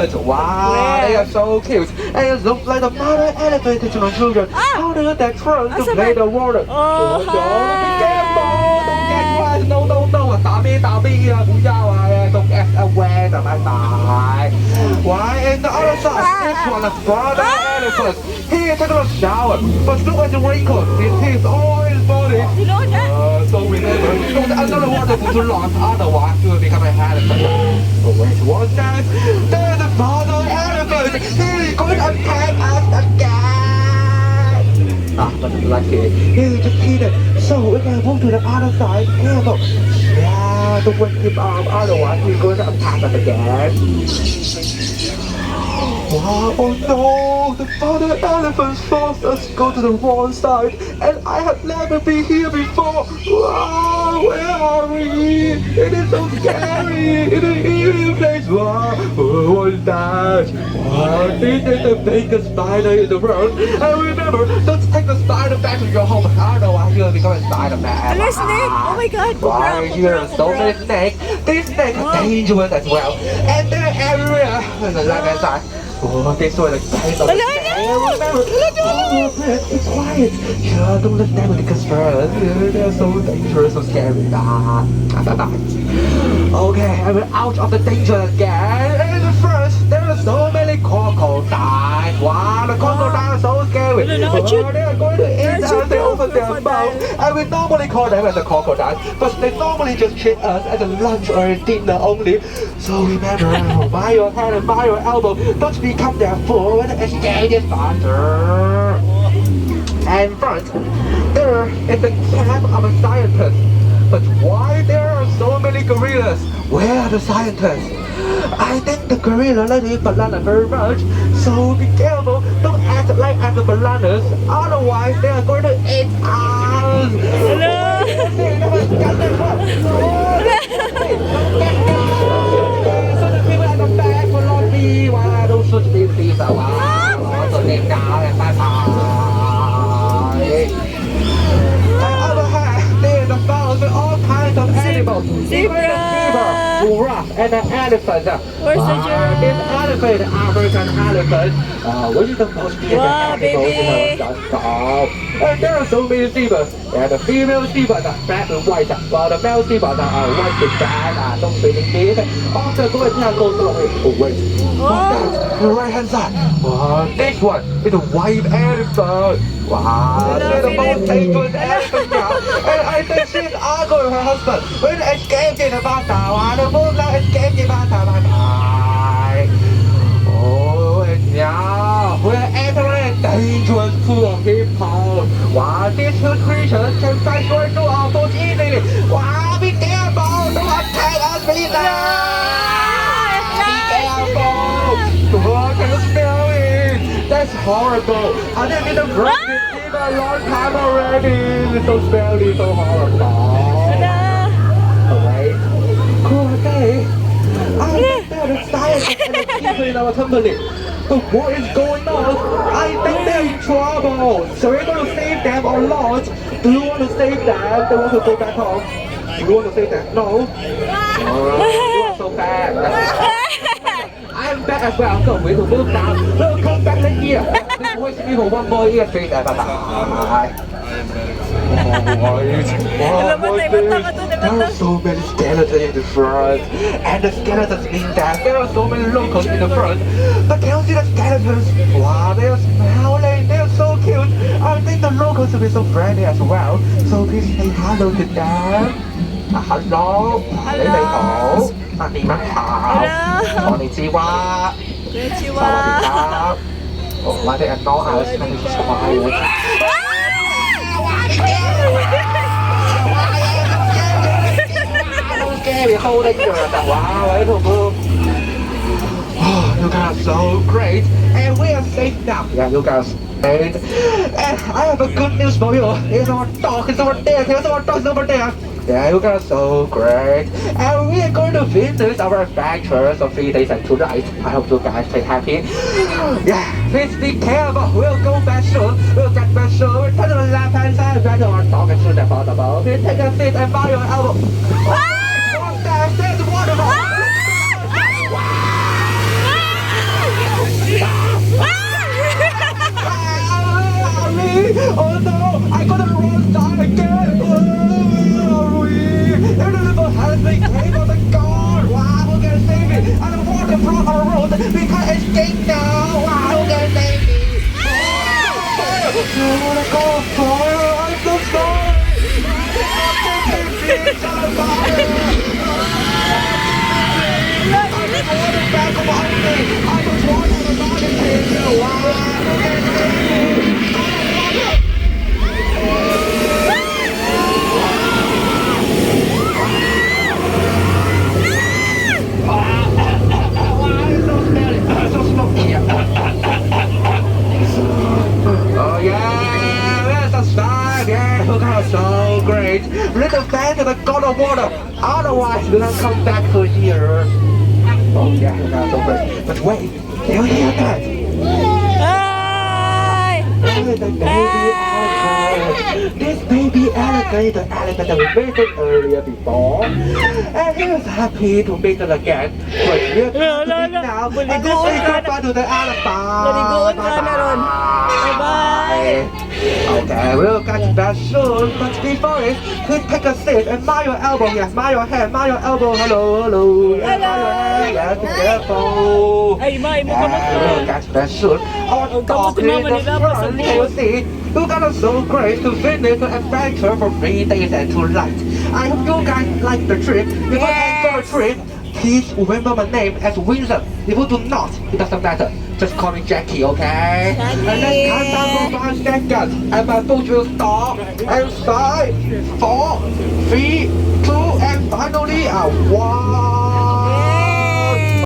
elephants. Wow, they are so cute. And it looks like the mother elephant teaching the children how to use their trunk to play the water. Oh, Be careful, don't get wet. No, no, no. 打咩啊，不要啊 ，don't get wet 就咪大。Why? And the other side, this one is brother elephant. He is taking a shower, but look at the wrinkles. It is all his body. You know that? So remember, don't under the water for too long, otherwise you will become an elephant. But wait, what's that? There's the father elephant. He is going to attack us again. But lucky, he just eat it. So we can move to the other side. Careful. Yeah, don't wake him up, otherwise he's going to attack us again. Wow, oh no, the father elephant forced us to go to the wrong side, and I have never been here before. Wow, where are we? It is so scary. It is an eerie place. Wow, what is that? Wow, this is the biggest spider in the world. And remember, don't take the spider back to your home, otherwise you'll become a Spider-Man. There's a snake. Oh my God. Right here are so many snakes. These snakes are dangerous as well, and they're everywhere. On the left hand side. Oh, this one is kind of it's quiet. Sure, don't let them take us first. They're so dangerous, so scary. Okay, and we're out of the danger again. And first, there are so many crocodiles. Wow, the crocodiles are so scary. They are going to eat us. They open their mouth. And we normally call them as a crocodile, but they normally just treat us as a lunch or a dinner only. So remember, by your hand and by your elbow, don't become their food and stay this faster. And front, there is the camp of a scientist. But why there are so many gorillas? Where are the scientists? I think the gorilla like to eat banana very much. So be careful, don't act like as the bananas. Otherwise they are going to eat us. So the people at the back will not be. Wow, don't shoot these are wow. So they down and bye-bye. The found with all kinds of animals. Even a zebra, giraffe, and an elephant. Where's the giraffe? This elephant, African elephant, which is the most beautiful animal in the jungle. And there are so many zebras. And the female zebras are black and white, while the male zebras are white and black. Don't really need it. Also, go and go slowly. Oh wait, what's that? The right hand side. This one is a white elephant. Wow, she's the most dangerous elephant now. And I think she's arguing with her husband. When escape in the bathtub, the move now escape in the bathtub. Oh, and now we're entering a dangerous pool of people. Wow, these two creatures can pass right through our boat easily. Wow, be careful, don't attack us, please. Be careful. Oh, can you smell it? That's horrible. I didn't need to break this in a long time already. It's so smelly, so horrible. Alright. Cool, okay. I think they're the scientists and the people in our company. But what is going on? I think they're in trouble. So we're going to save them or not? Do you want to save them? They want to go back home. Do you want to save them? No? You are so bad. I'm back as well, so we will move down. We'll come back next year. This voice me for one more year, please. Bye bye. There are so many skeletons in the front, and the skeletons mean that there are so many locals in the front. But can you see the skeletons? Wow, they are smiling, they are so cute. I think the locals will be so friendly as well. So please say hello to them. Hello. 你好。你們好。こんにちは。こんにちสวัสดีคは。รับผมว่าแต่น้องอาร์ตมันมีสมาธิScary whole danger. Wow, little move. Oh, you guys are so great, and we are safe now. Yeah, you guys great. And I have a good news for you. There's our dog is over there. There's our dog is over there. Yeah, you guys are so great. And we are going to visit our adventures of 3 days and 2 nights. I hope you guys stay happy. Yeah, please be careful. We'll go back soon. We'll get back soon. We'll turn to the left hand side. Where our dog is soon affordable. Please take a seat and bow your elbow. What's that? There's waterfall. We can't escape now. Wow, okay, baby. Oh, let go of fire. I'm so sorry. Please, I'm fire. I just want it back on me. I just want everybody to know. Wow, okay, baby. Oh yeah, that's a start, yeah, look how so great. Little fan to the god of water, otherwise we don't come back to here. Oh yeah, that's so great. But wait, do you hear that? This baby alligator we visited earlier before, and he was happy to meet it again. But we're going to meet now, and let's say goodbye to the elephant. Bye-bye. Okay, we'll catch back soon, but before it, please take a seat and mind your elbow, yes, mind your hand, mind your elbow, hello, yes, mind your hand, yes, be careful. Ay, Mai, mo kamusta? We'll catch back soon. Our dog in the front, can you see? You got us so great to finish the adventure for 3 days and 2 nights. I hope you guys like the trip. If you enjoy the trip, please remember my name as Wilson. If you do not, it doesn't matter. Just call me Jackie, okay? Jackie. And let's count down for 5 seconds. And my foot will stop. And 5, 4, 3, 2, and finally a 1.